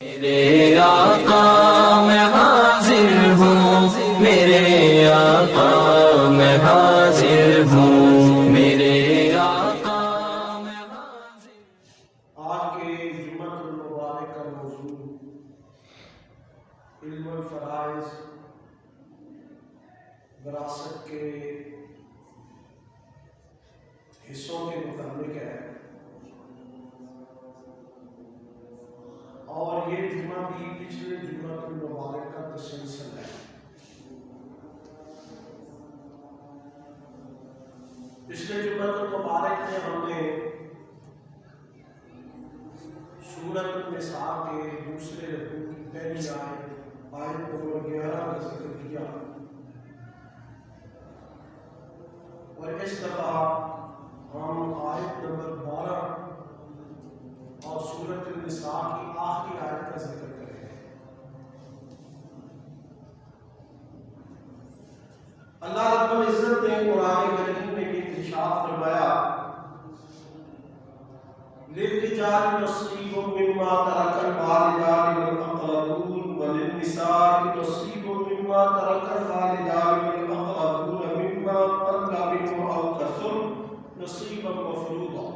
میرے آقا میں حاضر ہوں، میرے آقا میں حاضر ہوں، میرے آقا میں حاضر ہوں۔ آج کے جمعہ المبارک کا موضوع علم الفرائض، وراثت کے حصوں کے متعلق ہے، اور یہ جمعہ بھی پچھلے جمعہ المبارک کا تسلسل ہے۔ پچھلے جمعہ المبارک میں ہم نے سورۃ النساء کے دوسرے رکوع کی پہلی آیت نمبر 11 کا ذکر کیا، اور اس دفعہ ہم آیت نمبر 12 اور سورۃ النساء کی آخری آیت کا ذکر کریں گے۔ اللہ رب العزت نے قرآن کریم میں یہ ارشاد فرمایا، للرجال نصیب مما ترک الوالدان والأقربون وللنساء نصیب مما ترک الوالدان والأقربون مما قل منه أو كثر نصیبا مفروضا۔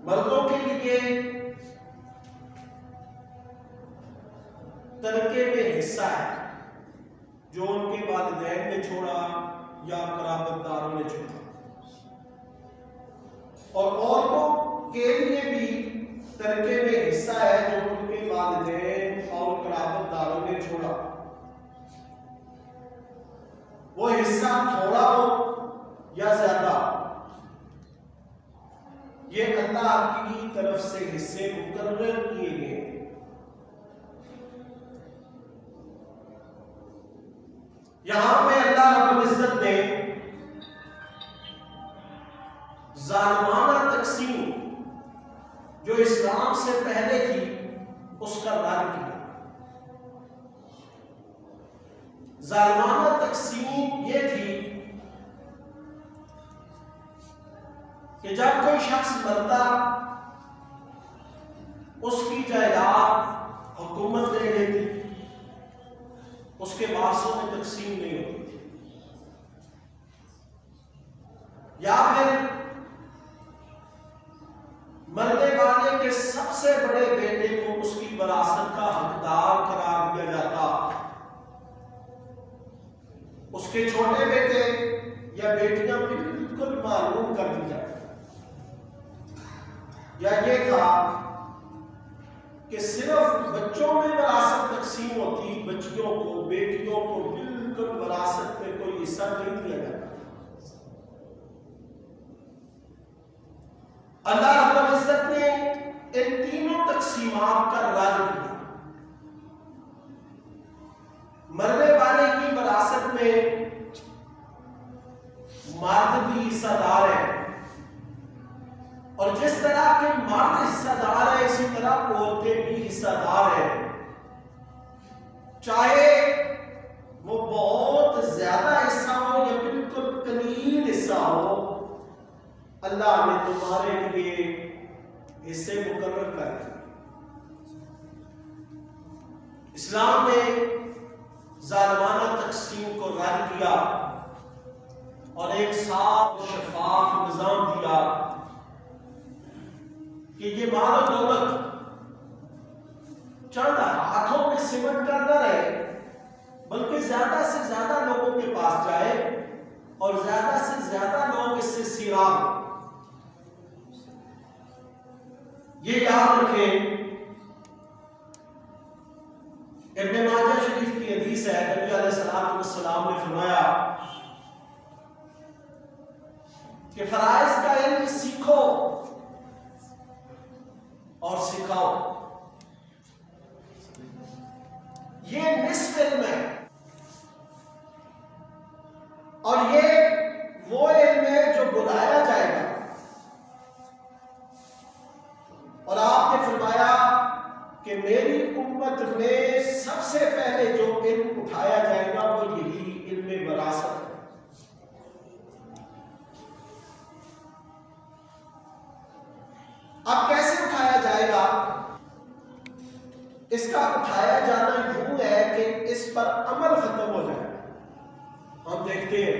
مردوں کے لیے ترکے میں حصہ ہے جو ان کے والدین نے چھوڑا یا قرابت داروں نے چھوڑا، اور عورتوں کے لیے بھی ترکے میں حصہ ہے جو ان کے والدین اور قرابت داروں نے چھوڑا، وہ حصہ تھوڑا ہو یا زیادہ، یہ اللہ کی طرف سے حصے مقرر کیے گئے۔ یہاں پہ اللہ رب العزت نے ظالمانہ تقسیم جو اسلام سے پہلے تھی اس کا رد کیا۔ ظالمانہ تقسیم یہ تھی کہ جب کوئی شخص مرتا اس کی جائیداد حکومت لے لیتی، اس کے وارثوں میں تقسیم نہیں ہوتی تھی، یا پھر مرنے والے کے سب سے بڑے بیٹے کو اس کی وراثت کا حقدار قرار دیا جاتا، اس کے چھوٹے بیٹے یا بیٹیاں بالکل معلوم کر دی جاتی، یا یہ تھا کہ صرف بچوں میں وراثت تقسیم ہوتی، بچیوں کو بیٹیوں کو بالکل وراثت میں کوئی حصہ نہیں دیا جاتا۔ اللہ رب العزت نے ان تینوں تقسیمات کا رد کیا۔ مرنے والے کی وراثت میں مرد بھی حصہ دار ہے، اور جس طرح کے مرد حصہ دار ہے اسی طرح عورتیں بھی حصہ دار ہیں، چاہے وہ بہت زیادہ حصہ ہو یا بالکل قلیل حصہ ہو، اللہ نے تمہارے لیے حصے مقرر کر دیے۔ اسلام نے ظالمانہ تقسیم کو رد کیا اور ایک صاف شفاف نظام دیا کہ یہ مال و دولت چند ہاتھوں میں سمٹ کر نہ رہے، بلکہ زیادہ سے زیادہ لوگوں کے پاس جائے اور زیادہ سے زیادہ لوگ اس سے سیراب ہوں۔ یہ یاد رکھیں، ابن ماجہ شریف کی حدیث ہے، نبی علیہ السلام نے فرمایا کہ فرائض کا علم سیکھو اور سکھاؤ، یہ نصف علم ہے، اور یہ وہ علم ہے جو بلایا جائے گا۔ اور آپ نے فرمایا کہ میری امت میں سب سے پہلے جو علم اٹھایا جائے گا وہ یہی علم وراثت ہے۔ اب کیسے اٹھایا جائے گا؟ اس کا اٹھایا جانا یوں ہے کہ اس پر عمل ختم ہو جائے. ہم دیکھتے ہیں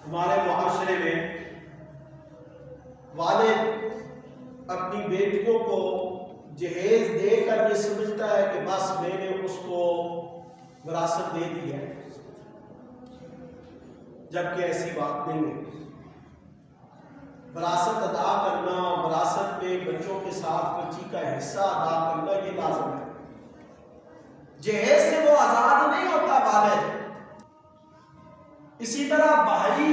ہمارے معاشرے میں والد اپنی بیٹیوں کو جہیز دے کر یہ سمجھتا ہے کہ بس میں نے اس کو وراثت دے دی ہے، جبکہ ایسی بات نہیں ہے. وراثت ادا کرنا، وراثت میں بچوں کے ساتھ بچی کا حصہ ادا کرنا یہ لازم ہے. جہیز سے وہ آزاد نہیں ہوتا والد. اسی طرح بھائی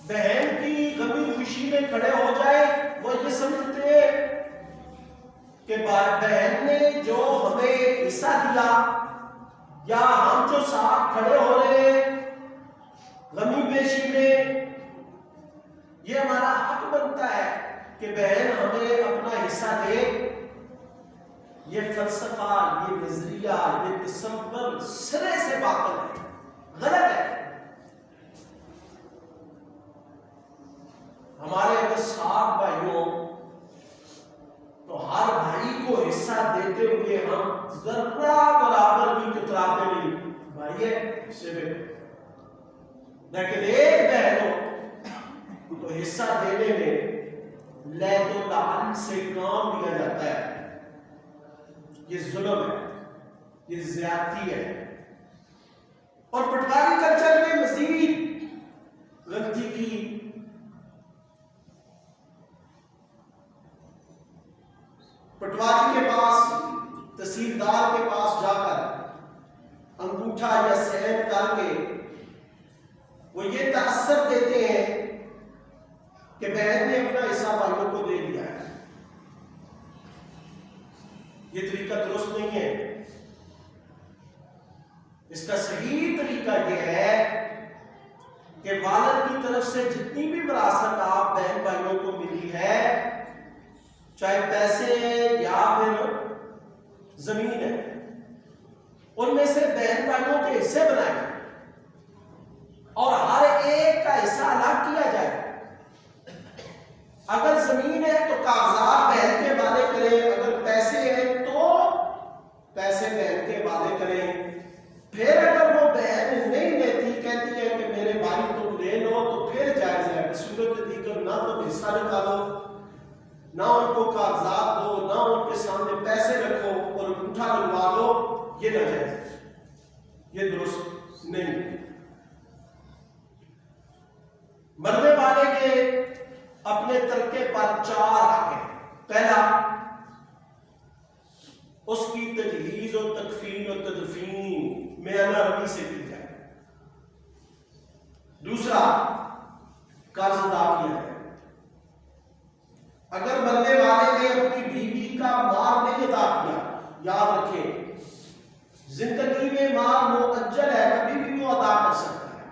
بہن کی غمی خوشی میں کھڑے ہو جائے، وہ یہ سمجھتے کہ بہن نے جو ہمیں حصہ دیا یا ہم جو ساتھ کھڑے ہو رہے غمی بیشی میں، یہ ہمارا حق بنتا ہے کہ بہن ہمیں اپنا حصہ دے. یہ فلسفہ، یہ نظریہ، یہ تصور سرے سے باطل ہے، غلط ہے. ہمارے اگر 7 بھائیوں تو ہر بھائی کو حصہ دیتے ہوئے ہم ذرہ برابر بھی کتراتے نہیں. بھائی ہے لیکن ایک بہن ہو تو حصہ دینے میں لید و لعن سے کام لیا جاتا ہے. یہ ظلم ہے، یہ زیادتی ہے. اور پٹواری کلچر میں مزید غلطی کی. پٹواری کے پاس، تحصیلدار کے پاس جا کر انگوٹھا یا سین کر کے وہ یہ تاثر دیتے ہیں کہ بہن نے اپنا حصہ بھائیوں کو دے دیا ہے. یہ طریقہ درست نہیں ہے. اس کا صحیح طریقہ یہ ہے کہ والد کی طرف سے جتنی بھی وراثت آپ بہن بھائیوں کو ملی ہے، چاہے پیسے یا پھر زمین ہے، ان میں سے بہن بھائیوں کے حصے بنائیں اور ہر ایک کا حصہ الگ کیا جائے. اگر زمین ہے تو کاغذات بہن کے والے کریں، اگر پیسے ہیں تو پیسے بہن کے والے کریں. پھر اگر وہ بہن نہیں لیتی، کہتی ہے کہ میرے بھائی تم لے لو، تو پھر جائز ہے. صورت دیگر نہ تم حصہ نکالو، نہ ان کو کاغذات دو، نہ ان کے سامنے پیسے رکھو اور انگوٹھا لگوا دو. یہ ناجائز ہے، یہ درست نہیں. مرنے والے کے اپنے ترکے پر 4 حق ہیں. پہلا، اس کی تجہیز و تکفین و تدفین میانہ روی سے کی جائے. دوسرا، قرض ادا کیا جائے. اگر مرنے والے نے اپنی بیوی کا مال نہیں ادا کیا، یاد رکھیں زندگی میں مال مؤجل ہے، کبھی بھی وہ ادا کر سکتا ہے،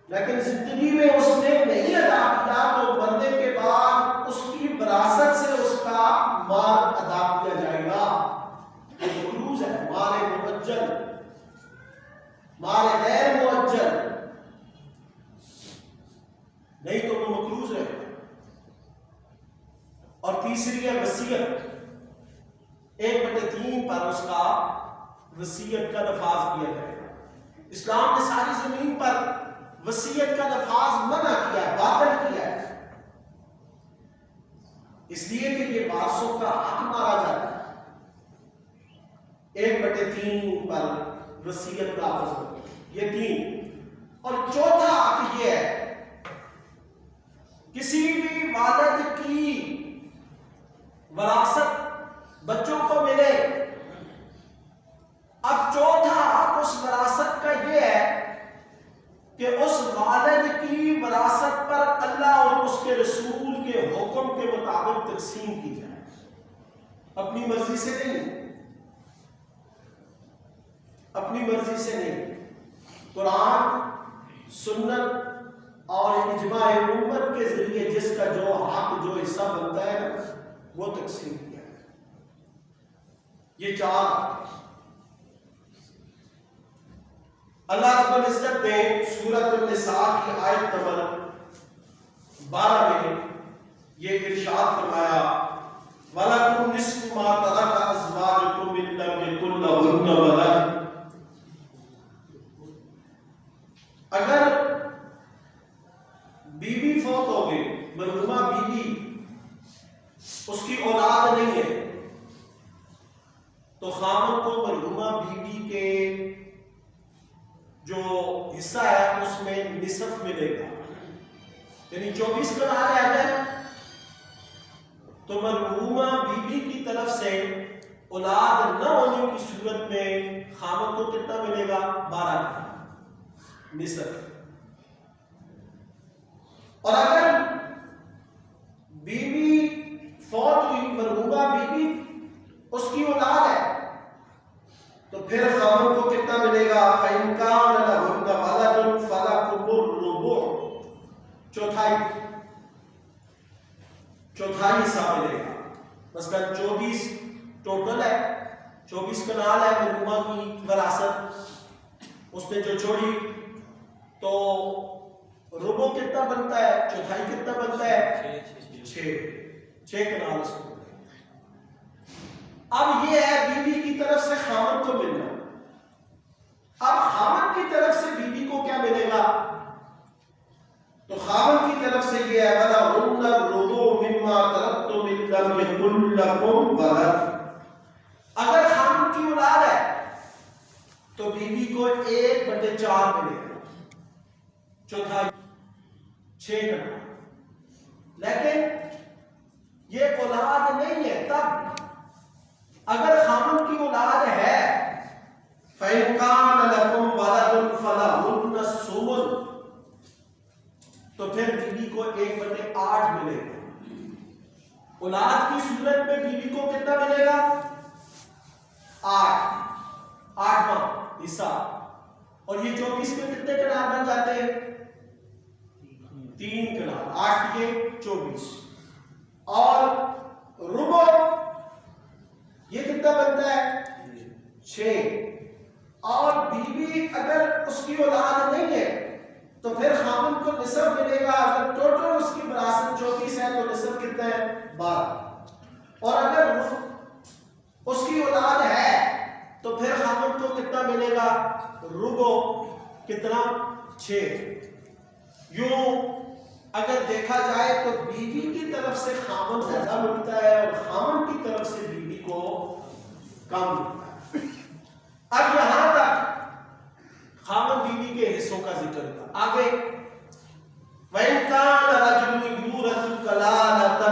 لیکن زندگی میں اس نے نہیں ادا کیا تو مرنے کے بعد اس کی وراثت سے اس کا مال ادا کیا جائے گا. یہ مقروض ہے، مال مؤجل، مال غیر مؤجل نہیں تو وہ مقروض ہے. اور تیسری ہے وصیت. 1/3 پر اس کا وصیت کا نفاذ کیا جائے گا. اسلام نے ساری زمین پر وصیت کا نفاذ منع کیا ہے، باطل کیا ہے، اس لیے کہ یہ وارثوں کا حق مارا جاتا ہے. 1/3 پر وصیت نافذ ہوتی ہے. یہ 3. اور چوتھا حق یہ ہے، کسی بھی والد کی وراثت بچوں کو ملے. اب چوتھا حق اس وراثت کا یہ ہے کہ اس والد کی وراثت پر اللہ اور اس کے رسول کے حکم کے مطابق تقسیم کی جائے، اپنی مرضی سے نہیں، اپنی مرضی سے نہیں. قرآن، سنت اور اجماع امت کے ذریعے جس کا جو حق، جو حصہ بنتا ہے وہ تقسیم کیا ہے. یہ 4 اللہ رب العزت نے سورۃ النساء کی آیت نمبر 12 میں یہ ارشاد فرمایا وَلَكُمْ نِصْفُ مَا تَرَكَ أَزْوَاجُكُمْ إِن لَّمْ يَكُن لَّهُنَّ وَلَدٌ. اگر بیوی فوت ہو گئی، مرحومہ بیوی، اس کی اولاد نہیں ہے، تو خاوند کو مرحومہ بیوی کے جو حصہ ہے اس میں نصف ملے گا. یعنی 24 کنال آ جائے تو مرحومہ بیوی کی طرف سے اولاد نہ ہونے کی صورت میں خاوند کو کتنا ملے گا؟ 12 کنال نصف. اور اگر بیوی فوت ہوئی، مرحومہ بیوی، اس کی اولاد ہے، تو پھر خاوند کو کتنا ملے گا؟ فَإِن كَانَ لَهُنَّ وَلَدٌ فَلَكُمُ الرُّبُعُ، چوتھائی حصہ ملے گا. مثلا 24 ٹوٹل ہے، 24 کنال ہے مرحومہ کی وراثت، اس نے جو چھوڑی، تو ربع کتنا بنتا ہے؟ چوتھائی کتنا بنتا ہے؟ 6 کنال اس کو. اب یہ ہے بیوی کی طرف سے خاوند کو ملنا. اب خاوند کی طرف سے بیوی کو کیا ملے گا؟ تو خاوند کی طرف سے یہ ہے وَلَهُنَّ الرُّبُعُ مِمَّا تَرَكْتُمْ إِن لَّمْ يَكُن لَّكُمْ وَلَدٌ. اگر خاوند کی اولاد ہے تو بیوی کو 1/4 ملے گا، چوتھائی 6 کنال. لیکن یہ اولاد نہیں ہے. تب اگر خاوند کی اولاد ہے فَإِن كَانَ لَكُمْ وَلَدٌ فَلَهُنَّ الثُّمُنُ، تو پھر بیوی کو 1/8 ملے گا. اولاد کی صورت میں بیوی کو کتنا ملے گا؟ 8واں حصہ. اور یہ 24 میں کتنے کنال بن جاتے ہیں؟ 3 کنال. 8 کے 24. اور ربع یہ کتنا بنتا ہے؟ 6. اور بیوی اگر اس کی اولاد نہیں ہے تو پھر خاوند کو نصف ملے گا. اگر ٹوٹل اس کی وراثت 34 ہے تو نصف کتنا ہے؟ 12. اور اگر اس کی اولاد ہے تو پھر خاوند کو کتنا ملے گا؟ ربع کتنا؟ 6. یوں اگر دیکھا جائے تو بیوی کی طرف سے خاوند زیادہ ملتا ہے اور خاوند کی طرف سے بیوی کو کم ملتا ہے. اب یہاں تک خاوند بیوی کے حصوں کا ذکر تھا. آگے وَإِن كَانَ رَجُلٌ يُورَثُ كَلَالَةً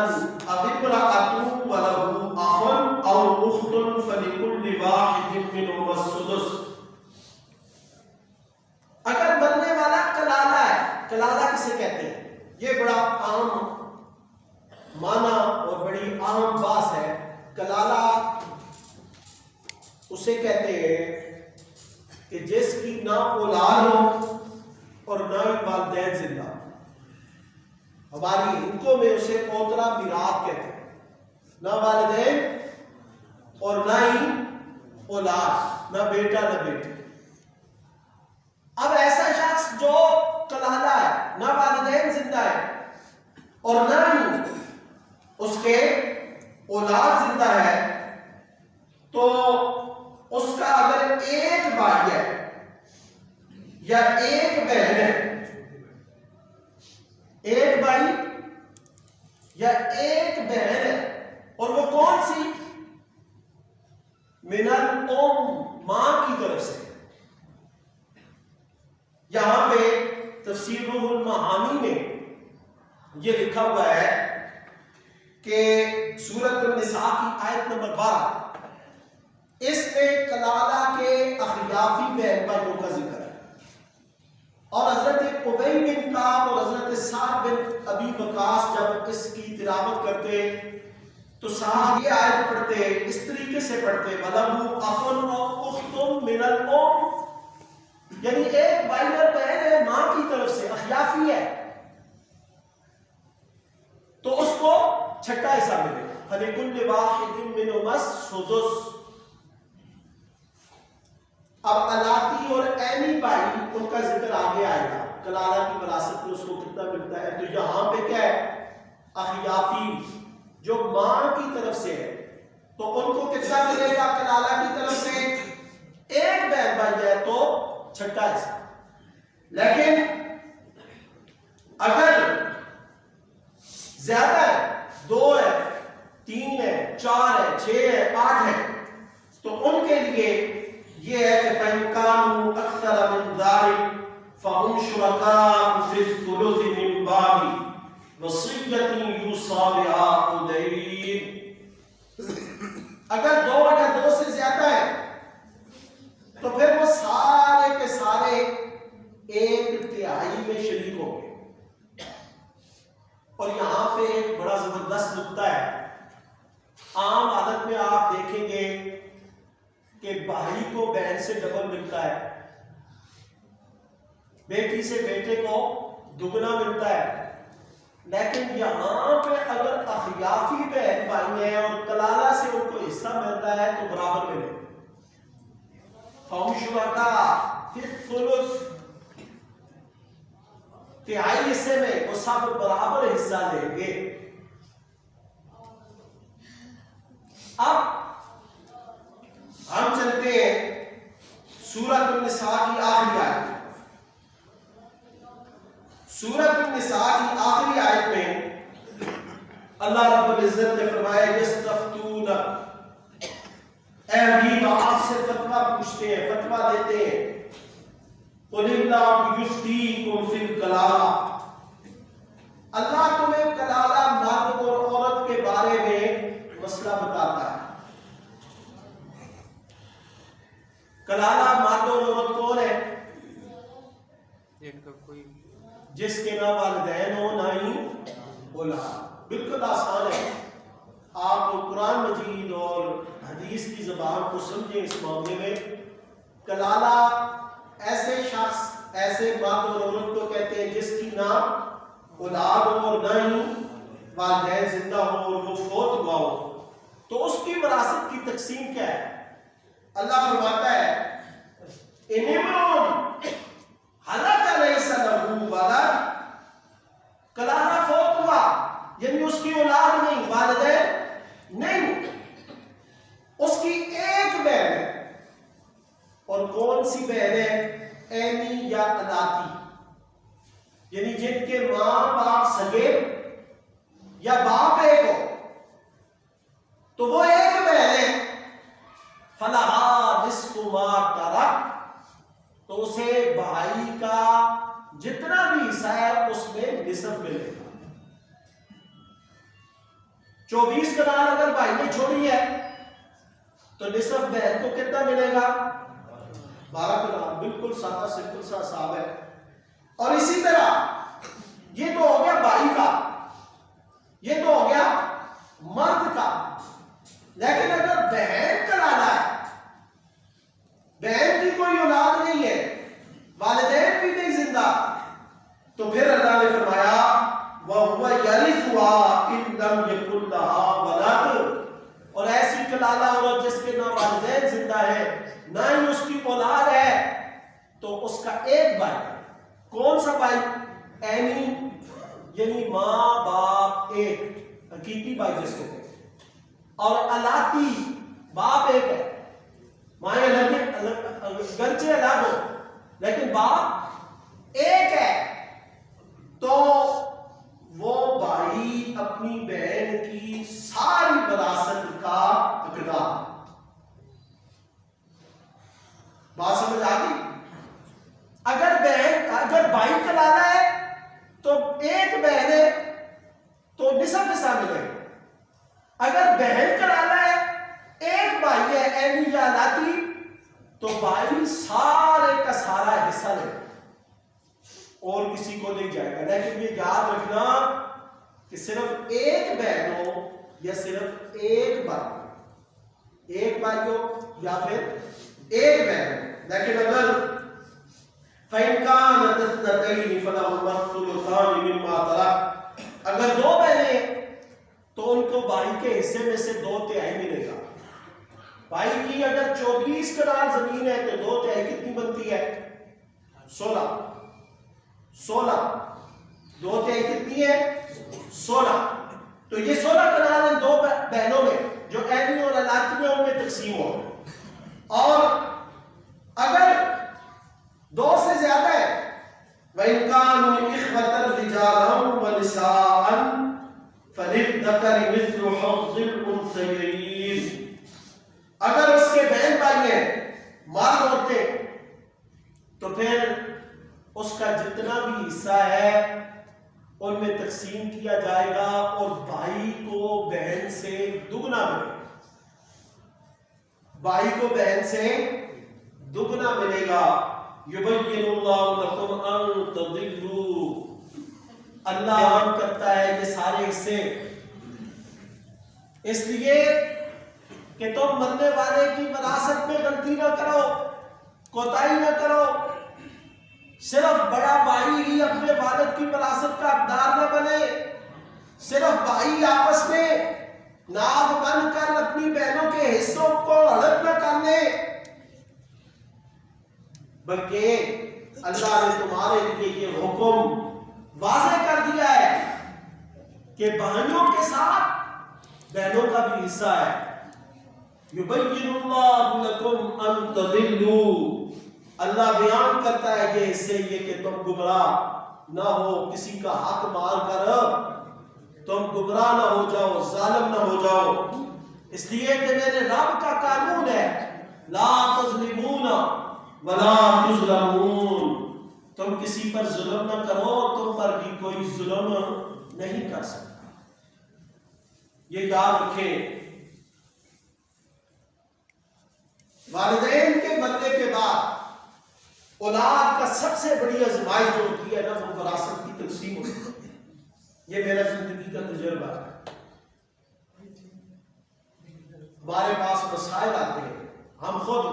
أَوِ امْرَأَةٌ وَلَهُ أَخٌ أَوْ أُخْتٌ فَلِكُلِّ وَاحِدٍ مِّنْهُمَا السُّدُسُ. اگر مرنے والا کلالہ ہے، کلالہ کسے کہتے ہیں؟ یہ بڑا عام معنی اور بڑی عام بات ہے. کلالہ اسے کہتے ہیں کہ جس کی نہ اولاد ہو اور نہ ہی والدین زندہ. ہماری ہندوؤں میں اسے پوترا میراث کہتے ہیں. نہ والدین اور نہ ہی اولاد، نہ بیٹا نہ بیٹی. اب ایسا شخص جو کلالہ ہے، نہ والدین زندہ ہے اور نہ ہی اس کے اولاد زندہ ہے، تو اس کا اگر ایک بھائی ہے یا ایک بہن ہے، ایک بھائی یا ایک بہن ہے، اور وہ کون سی؟ من الام، ماں کی طرف سے. یہاں پہ تفسیر روح المعانی میں یہ لکھا ہوا ہے کہ سورۃ النساء کی آیت نمبر 12، اس میں کلالہ کے اخیافی بہن بھائیوں کا ذکر ہے. اور حضرت ابی بن کعب اور حضرت سعد بن ابی وقاص جب اس کی تلاوت کرتے تو صاحب یہ آیت پڑھتے اس طریقے سے پڑھتے وَلَهُ أَخٌ أَوْ أُخْتٌ مِّنَ الْأُمِّ، یعنی ایک بھائی اور بہن ہے ماں کی طرف سے، اخیافی ہے، تو اس کو چھٹا حصہ ملے گا. فَلِكُلِّ وَاحِدٍ مِّنْهُمَا السُّدُسُ. اب علاقی اور عینی بھائی ان کا ذکر آگے آئے گا. کلالہ کی وراثت میں اس کو کتنا ملتا ہے؟ تو یہاں پہ کیا ہے؟ اخیافی جو ماں کی طرف سے ہے تو ان کو کتنا ملے گا کلالہ کی طرف سے؟ ایک بہن بھائی ہے تو چھٹا حصہ. لیکن اگر زیادہ ہے، 2 ہے، 3 ہے، 4 ہے، 6 ہے، 8 ہے، تو ان کے لیے یہ ہے کہ فَإِن كَانُوا أَكْثَرَ مِن ذَلِكَ فَهُمْ شُرَكَاءُ فِي الثُّلُثِ مِن بَعْدِ وَصِيَّةٍ يُوصَىٰ بِهَا أَوْ دَيْنٍ. اگر 2/2 سے زیادہ ہے تو پھر وہ سارے کے سارے 1/3 میں شریک ہوں گے. اور یہاں پہ ایک بڑا زبردست نکتہ ہے. عام حالت میں آپ دیکھیں گے کہ بھائی کو بہن سے ڈبل ملتا ہے، بیٹی سے بیٹے کو دگنا ملتا ہے. لیکن یہاں پہ اگر اخیافی بہن بھائی ہیں اور کلالہ سے ان کو حصہ ملتا ہے تو برابر ملے. فَهُمْ شُرَكَاءُ فِي الثُّلُثِ، 1/3 حصے میں وہ سب برابر حصہ لیں گے. اب ہم چلتے ہیں سورۃ النساء کی آخری آیت. سورۃ النساء کی آخری آیت میں اللہ رب العزت نے فرمایا یستفتون، اے نبی آپ سے فتویٰ پوچھتے ہیں، فتویٰ دیتے ہیں. قُلِ اللَّهُ يُفْتِيكُمْ فِي الْكَلَالَةِ، اللہ تمہیں کلالہ مرد اور عورت کے بارے میں مسئلہ بتاتا ہے. کلالہ مرد اور عورت کون ہے؟ جس کے نہ والدین ہو نہ ہی اولاد. بالکل آسان ہے. آپ قرآن مجید اور حدیث کی زبان کو سمجھیں. اس معاملے میں کلالہ ایسے شخص، ایسے مرد اور عورت کو کہتے ہیں جس کی نہ اولاد ہو اور نہ ہی والدین زندہ ہو اور وہ فوت ہوا ہو. تو اس کی وراثت کی تقسیم کیا ہے؟ اللہ فرماتا ہے اِنْ امْرُؤٌ هَلَكَ لَيْسَ لَهُ وَلَدٌ، کلالہ فوت ہوا یعنی اس کی اولاد نہیں، والدین نہیں، اس کی ایک بہن ہے. اور کون سی بہن ہے؟ اینی یا الاتی، یعنی جن کے ماں باپ سگے یا باپ ایک ہو تو وہ ایک بہن ہے. فَلَهَا نِصْفُ مَا تَرَكَ، تو اسے بھائی کا جتنا بھی حصہ ہے اس میں نصف ملے گا. 24 کنال اگر بھائی نے چھوڑی ہے تو نصف بہن کو کتنا ملے گا؟ 12 کنال. بالکل سادہ سمپل سا حساب ہے. اور اسی طرح یہ تو ہو گیا بھائی کا، یہ تو ہو گیا مرد کا. لیکن اگر بہن کلالہ ہے، بہن کی کوئی اولاد نہیں ہے، والدین بھی نہیں زندہ، تو پھر اللہ نے فرمایا وَهُوَ يَرِثُهَا إِن لَّمْ يَكُن لَّهَا وَلَدٌ، اور ایسی کلالہ عورت جس کے نہ والدین زندہ ہے نہ ہی اس کی اولاد ہے تو اس کا ایک بھائی. کون سا بھائی؟ اینی یعنی ماں باپ ایک، حقیقی بھائی جس کو کہتے ہیں. اور الاتی باپ ایک ہے، مائیں گرچہ الگ ہو لیکن باپ ایک ہے. تو وہ بھائی اپنی بہن کی ساری وراثت کا حقدار. بات سمجھ آ گئی؟ اگر بھائی کلالہ ہے تو ایک بہن ہے تو نصف حصہ ملے گا. اگر بہن کلالہ ہے، ایک بھائی ہے اینی یا لاتی، تو بھائی سارے کا سارا حصہ لے گا اور کسی کو نہیں جائے گا. لیکن یہ یاد رکھنا کہ صرف ایک بہن ہو یا صرف ایک بھائی ہو، ایک بھائی ہو یا پھر ایک بہن ہو. لیکن اگر فَإِنْ كَانَتِ اثْنَتَيْنِ فَلَهُمَا الثُّلُثَانِ مِمَّا تَرَكَ، اگر 2 بہنیں تو ان کو بھائی کے حصے میں سے 2/3 ملے گا. بھائی کی اگر 24 کنال زمین ہے تو 2/3 کتنی بنتی ہے؟ 16. 2/3 کتنی ہے؟ 16. تو یہ 16 کنال ان 2 بہنوں میں جو اینی اور علاقی میں ان میں تقسیم ہو گئے. اور اگر 2 سے زیادہ ہے وَإِنْ كَانُوا إِخْوَةً رِجَالًا وَنِسَاءً فَلِلذَّكَرِ مِثْلُ حَظِّ الْأُنْثَيَيْنِ. اگر اس کے بہن بھائی ہیں مرد عورتیں تو پھر اس کا جتنا بھی حصہ ہے ان میں تقسیم کیا جائے گا اور بھائی کو بہن سے دگنا ملے گا. بھائی کو بہن سے دگنا ملے گا. یبین اللہ لکم ان تضلوا. اللہ بیان کرتا ہے یہ سارے حصے اس لیے کہ تم مرنے والے کی وراثت میں غلطی نہ کرو، کوتاہی نہ کرو. صرف بڑا بھائی ہی اپنے والد کی وراثت کا حقدار نہ بنے. صرف بھائی آپس میں ناک بن کر اپنی بہنوں کے حصوں کو ہڑپ نہ کر لے، بلکہ اللہ نے تمہارے لیے یہ حکم واضح کر دیا ہے کہ بھائیوں کے ساتھ بہنوں کا بھی حصہ ہے. یبین اللہ لکم ان تضلوا. اللہ بیان کرتا ہے یہ حصے یہ کہ تم گمراہ نہ ہو، کسی کا حق مار کر تم گمراہ نہ ہو جاؤ، ظالم نہ ہو جاؤ. اس لیے کہ میرے رب کا قانون ہے لا تظلمون ولا تظلمون. تم کسی پر ظلم نہ کرو، تم پر بھی کوئی ظلم نہیں کر سکتا. یہ یاد رکھیں. والدین کے مرنے کے بعد اولاد کا سب سے بڑی آزمائش جو ہوتی ہے نا وہ وراثت کی تقسیم ہوتی ہے. یہ میرا زندگی کا تجربہ ہے. ہمارے پاس مسائل آتے ہیں، ہم خود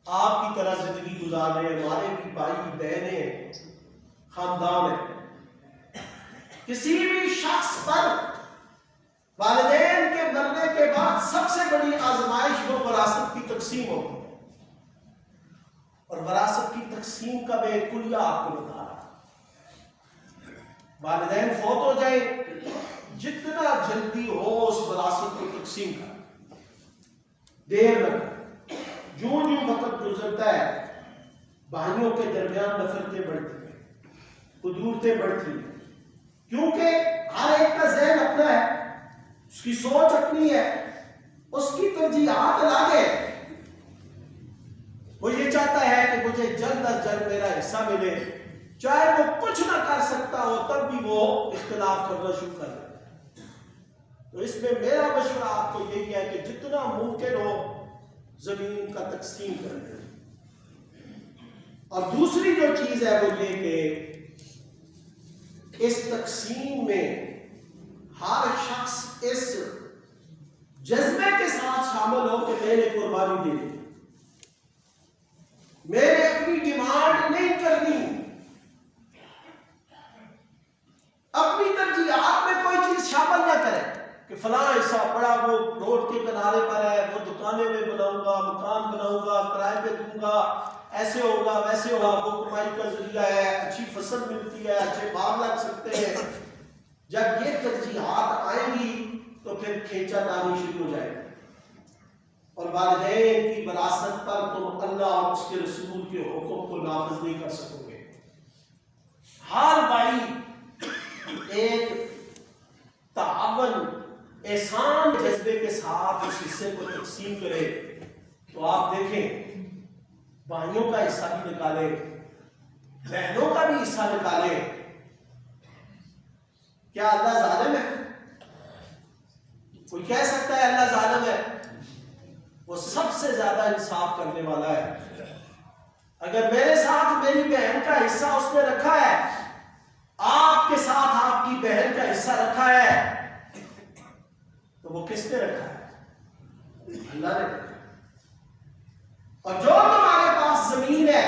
آپ کی طرح زندگی گزار رہے ہیں، ہمارے بھی بھائی بہنیں خاندان ہیں. کسی بھی شخص پر والدین کے مرنے کے بعد سب سے بڑی آزمائش وہ وراثت کی تقسیم ہوتی ہے. اور وراثت کی تقسیم کا میں کلیہ آپ کو بتا رہا ہوں. والدین فوت ہو جائیں، جتنا جلدی ہو اس وراثت کو تقسیم کر، دیر نہ کر. جوں جوں وقت گزرتا ہے بھائیوں کے درمیان نفرتیں بڑھتی ہیں، قدورتیں بڑھتی ہیں، کیونکہ ہر ایک کا ذہن اپنا ہے، اس کی سوچ اپنی ہے، اس کی ترجیحات الگ ہے. وہ یہ چاہتا ہے کہ مجھے جلد از جلد میرا حصہ ملے، چاہے وہ کچھ نہ کر سکتا ہو تب بھی وہ اختلاف کرنا شروع کر دے. تو اس میں میرا مشورہ آپ کو یہی ہے کہ جتنا ممکن ہو زمین کا تقسیم کر دیں. اور دوسری جو چیز ہے وہ یہ کہ اس تقسیم میں ہر شخص اس جذبے کے ساتھ شامل ہو کہ میں نے قربانی دے دی، میں نے اپنی ڈیمانڈ نہیں کرنی، اپنی ترجیحات میں کوئی چیز شامل نہ کرے کہ فلاں حصہ پڑا وہ روڈ کے کنارے پر ہے، وہ دکانیں میں بناؤں گا، مکان بناؤں گا، کرائے پہ دوں گا، ایسے ہوگا ویسے ہوگا، وہ کمائی کا ذریعہ ہے، اچھی فصل ملتی ہے، اچھے باغ لگ سکتے ہیں. جب یہ ترجیحات آئیں گی تو پھر کھینچا تانی شروع ہو جائے گی. اور والدین کی وراثت پر تم اللہ اور اس کے رسول کے حکم کو نافذ نہیں کر سکو گے. ہر بھائی ایک تعاون احسان جذبے کے ساتھ اس حصے کو تقسیم کرے تو آپ دیکھیں بھائیوں کا حصہ بھی نکالے، بہنوں کا بھی حصہ نکالے. کیا اللہ ظالم ہے؟ کوئی کہہ سکتا ہے اللہ ظالم ہے؟ وہ سب سے زیادہ انصاف کرنے والا ہے. اگر میرے ساتھ میری بہن کا حصہ اس نے رکھا ہے، آپ کے ساتھ آپ کی بہن کا حصہ رکھا ہے، تو وہ کس نے رکھا ہے؟ اللہ نے رکھا. اور جو تمہارے پاس زمین ہے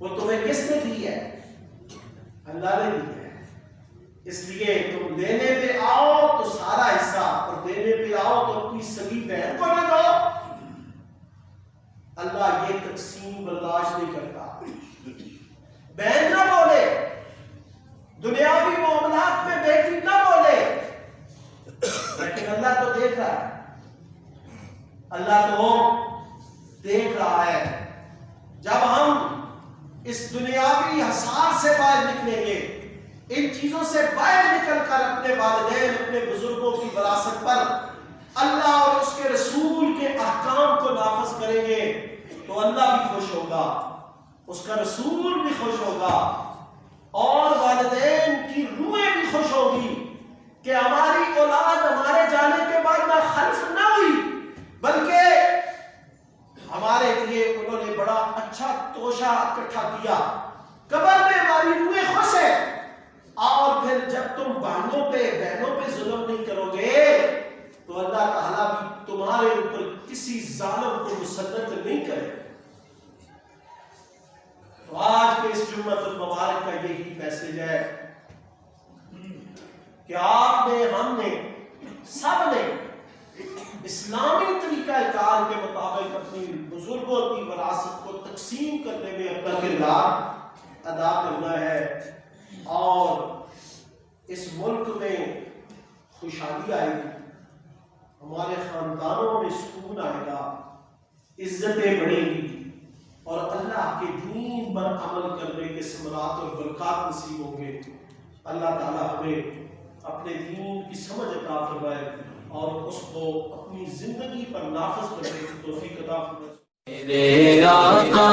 وہ تمہیں کس نے دی ہے؟ اللہ نے دی ہے. اس لیے تم لینے پہ آؤ تو سارا حصہ، اور دینے پہ آؤ تو اپنی سگی بہن کو نہ دو. اللہ یہ تقسیم برداشت نہیں کرتا. بہن نہ بولے، دنیاوی معاملات میں بیٹی نہ بولے، اللہ تو دیکھ رہا ہے. جب ہم اس دنیاوی حسار سے باہر نکلیں گے، ان چیزوں سے باہر نکل کر اپنے والدین، اپنے بزرگوں کی وراثت پر اللہ اور اس کے رسول کے احکام کو نافذ کریں گے تو اللہ بھی خوش ہوگا، اس کا رسول بھی خوش ہوگا، اور والدین کی روحیں بھی خوش ہوگی کہ ہماری اولاد ہمارے جانے کے بعد نہ خلف نہ ہوئی، بلکہ ہمارے لیے انہوں نے بڑا اچھا توشہ اکٹھا کیا. قبر میں ہماری روحیں خوش ہے. اور پھر جب تم بہنوں پہ ظلم نہیں کرو گے تو اللہ تعالیٰ بھی تمہارے اوپر کسی ظالم کو مسلط نہیں کرے. تو آج کے اس جمعۃ المبارک کا یہی میسج ہے کہ آپ نے، ہم نے، سب نے اسلامی طریقہ کار کے مطابق اپنی بزرگوں کی وراثت کو تقسیم کرنے میں اپنا کردار ادا کرنا ہے، اور اس ملک میں خوشحالی آئے گی، ہمارے خاندانوں میں سکون آئے گا، عزتیں بڑھیں گی، اور اللہ کے دین پر عمل کرنے کے ثمرات اور برکات نصیب ہوں گے. اللہ تعالیٰ ہمیں اپنے دین کی سمجھ عطا فرمائے اور اس کو اپنی زندگی پر نافذ کرنے کی توفیق عطا فرمائے. میرے آقا